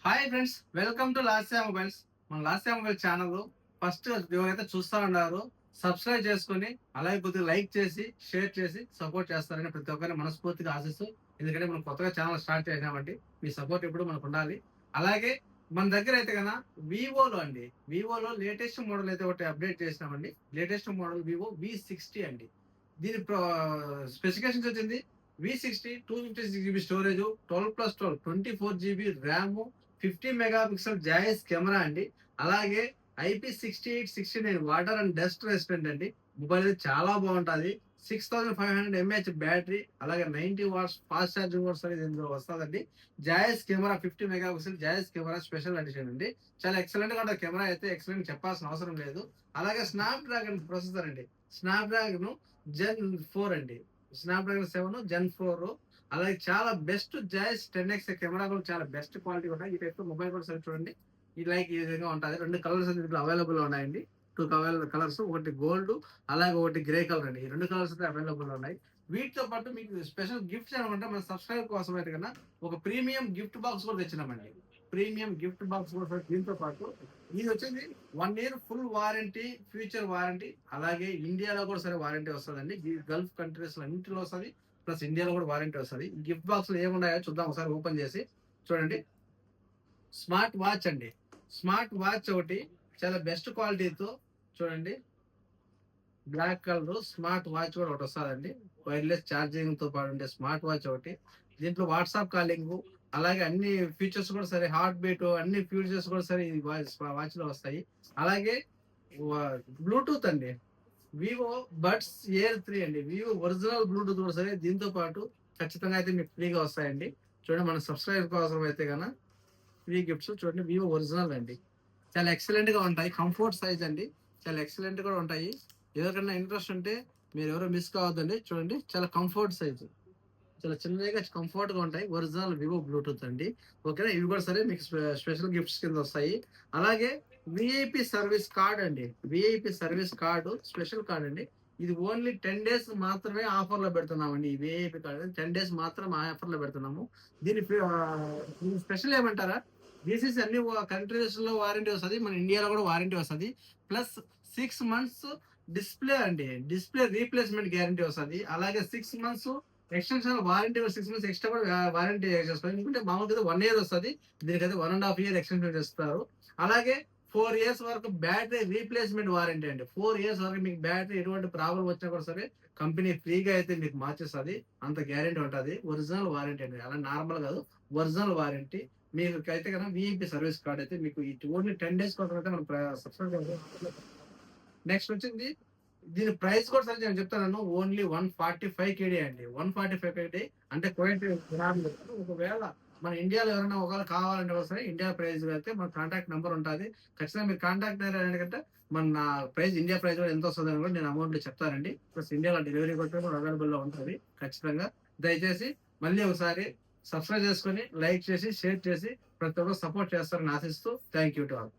Hi friends, welcome to Lasya mobiles. మన Lasya mobile channel first ఎవరైతే చూస్తా ఉన్నారో సబ్స్క్రైబ్ చేసుకొని అలాగే కొద్దిగా లైక్ చేసి షేర్ చేసి సపోర్ట్ చేస్తారని ప్రతి ఒక్కరిని మనస్ఫూర్తిగా ఆశిస్తూ, ఎందుకంటే మనం కొత్తగా ఛానల్ స్టార్ట్ చేసామండి. మీ సపోర్ట్ ఎప్పుడు మనకు ఉండాలి. అలాగే మన దగ్గర అయితే కన్నా వివోలో లేటెస్ట్ మోడల్ అయితే ఒకటి అప్డేట్ చేసినామండి. లేటెస్ట్ మోడల్ వివో V60 అండి. దీని స్పెసిఫికేషన్స్ వచ్చింది V60 256 GB storage, 12+12 24 GB RAM, 50 megapixel Zeiss camera అండి. అలాగే IP6869 water and dust resistant అండి. మొబైల్ అయితే చాలా బాగుంటుంది. 6500 mAh బ్యాటరీ, అలాగే 90 వాట్స్ ఫాస్ట్ ఛార్జింగ్ కూడా అనేది ఇందులో వస్తుందండి. జాయిస్ camera 50 megapixel Zeiss camera special edition అండి. చాలా ఎక్సలెంట్ గా ఉంటుంది కెమెరా అయితే, ఎక్సలెంట్ చెప్పాల్సిన అవసరం లేదు. అలాగే స్నాప్ డ్రాగన్ ప్రొసెసర్ అండి. స్నాప్ డ్రాగన్ Gen 4 అండి. Snap dragon 7 Gen 4. అలాగే చాలా బెస్ట్ జాయిస్ 10x కెమెరా కూడా చాలా బెస్ట్ క్వాలిటీ ఉంటాయి. ఈ టైప్ మొబైల్ కూడా సరే చూడండి. ఈ విధంగా ఉంటుంది. 2 కలర్స్ దీంట్లో అవైలబుల్ ఉన్నాయండి. 2 కలర్స్, ఒకటి గోల్డ్ అలాగే ఒకటి గ్రే కలర్ అండి. ఈ 2 కలర్స్ అయితే అవైలబుల్ ఉన్నాయి. వీటితో పాటు మీకు స్పెషల్ గిఫ్ట్స్ ఏమంటే మన సబ్స్క్రైబర్ కోసం అయితే కన్నా ఒక ప్రీమియం గిఫ్ట్ బాక్స్ కూడా తెచ్చినామండి. ప్రీమియం గిఫ్ట్ బాక్స్ కూడా దీంతో పాటు ఇది వచ్చింది 1 year full warranty, future warranty, అలాగే ఇండియాలో కూడా సరే వారంటీ వస్తుందండి. గల్ఫ్ కంట్రీస్ అన్నింటిలో వస్తుంది, ప్లస్ ఇండియాలో కూడా వారంటీ వస్తుంది. గిఫ్ట్ బాక్స్ లో ఏమున్నాయో చూద్దాం ఒకసారి ఓపెన్ చేసి. చూడండి, స్మార్ట్ వాచ్ అండి. స్మార్ట్ వాచ్ ఒకటి చాలా బెస్ట్ క్వాలిటీతో, చూడండి బ్లాక్ కలర్ స్మార్ట్ వాచ్ కూడా ఒకటి వస్తుందండి. వైర్లెస్ ఛార్జింగ్ తో పాటు ఉండే స్మార్ట్ వాచ్ ఒకటి. దీంట్లో వాట్సాప్ కాలింగ్, అలాగే అన్ని ఫీచర్స్ కూడా సరే, హార్ట్ బీట్ అన్ని ఫీచర్స్ కూడా సరే ఈ వాచ్ లో వస్తాయి. అలాగే బ్లూటూత్ అండి. వివో బడ్స్ ఎయిర్ 3 అండి. వివో ఒరిజినల్ బ్లూటూత్ కూడా సరే దీంతో పాటు ఖచ్చితంగా అయితే మీకు ఫ్రీగా వస్తాయండి. చూడండి, మన సబ్స్క్రైబర్ కోసం అయితే కన్నా ఫ్రీ గిఫ్ట్స్. చూడండి, వివో ఒరిజినల్ అండి. చాలా ఎక్సలెంట్ గా ఉంటాయి. కంఫర్ట్ సైజ్ అండి. చాలా ఎక్సలెంట్ కూడా ఉంటాయి. ఎవరికైనా ఇంట్రెస్ట్ ఉంటే మీరు ఎవరో మిస్ కావద్దండి. చూడండి, చాలా కంఫర్ట్ సైజ్, చాలా చిన్నగా కంఫర్ట్ గా ఉంటాయి. ఒరిజినల్ వివో బ్లూటూత్ అండి. ఓకేనా, ఇవి కూడా సరే మీకు స్పెషల్ గిఫ్ట్స్ కింద వస్తాయి. అలాగే విఐపి సర్వీస్ కార్డ్ అండి. VIP service card special card అండి. ఇది ఓన్లీ 10 days మాత్రమే ఆఫర్ లో పెడుతున్నామండి. ఈ విఐపి కార్డ్ 10 days మాత్రం ఆఫర్ లో పెడుతున్నాము. దీని స్పెషల్ ఏమంటారా, బీసీసీ అన్ని కంట్రీస్ లో వారంటీ వస్తుంది, మన ఇండియాలో కూడా వారంటీ వస్తుంది. ప్లస్ 6 months డిస్ప్లే అండి. డిస్ప్లే రీప్లేస్మెంట్ గ్యారంటీ వస్తుంది. అలాగే 6 months extension warranty, 6 months extra కూడా వారంటీ చేసుకోవాలి. ఎందుకంటే మామూలుగా 1 year వస్తుంది, దీనికైతే 1.5 year ఎక్స్టెన్షన్ చేస్తారు. అలాగే 4 years వరకు బ్యాటరీ రీప్లేస్మెంట్ వారంటీ అండి. 4 years వరకు మీకు బ్యాటరీ ఎటువంటి ప్రాబ్లం వచ్చినా కూడా సరే కంపెనీ ఫ్రీగా అయితే మీకు మార్చేస్తుంది. అంత గ్యారంటీ ఉంటుంది. ఒరిజినల్ వారంటీ అండి, అలా నార్మల్ కాదు, ఒరిజినల్ వారంటీ. మీకు అయితే కనుక విఐపి సర్వీస్ కార్డ్ అయితే మీకు ఓన్లీ 10 days కోసం అయితే మనం సబ్స్క్రైబ్. నెక్స్ట్ వచ్చింది, దీని ప్రైస్ కూడా సరే నేను చెప్తాను. ఓన్లీ 145 KD అండి. 145 KD అంటే కోయంట్. ఒకవేళ మన ఇండియాలో ఎవరైనా ఒకవేళ కావాలంటే సరే ఇండియా ప్రైస్ అయితే మన కాంటాక్ట్ నెంబర్ ఉంటుంది. ఖచ్చితంగా మీరు కాంటాక్ట్ ఎందుకంటే మన ప్రైస్, ఇండియా ప్రైస్ కూడా ఎంత వస్తుంది అని కూడా నేను అమౌంట్ చెప్తానండి. ప్లస్ ఇండియాలో డెలివరీ కూడా అవైలబుల్ లో ఉంటుంది. ఖచ్చితంగా దయచేసి మళ్ళీ ఒకసారి సబ్స్క్రైబ్ చేసుకొని లైక్ చేసి షేర్ చేసి ప్రతి ఒక్కరు సపోర్ట్ చేస్తారని ఆశిస్తూ, థ్యాంక్ యూ టు ఆల్.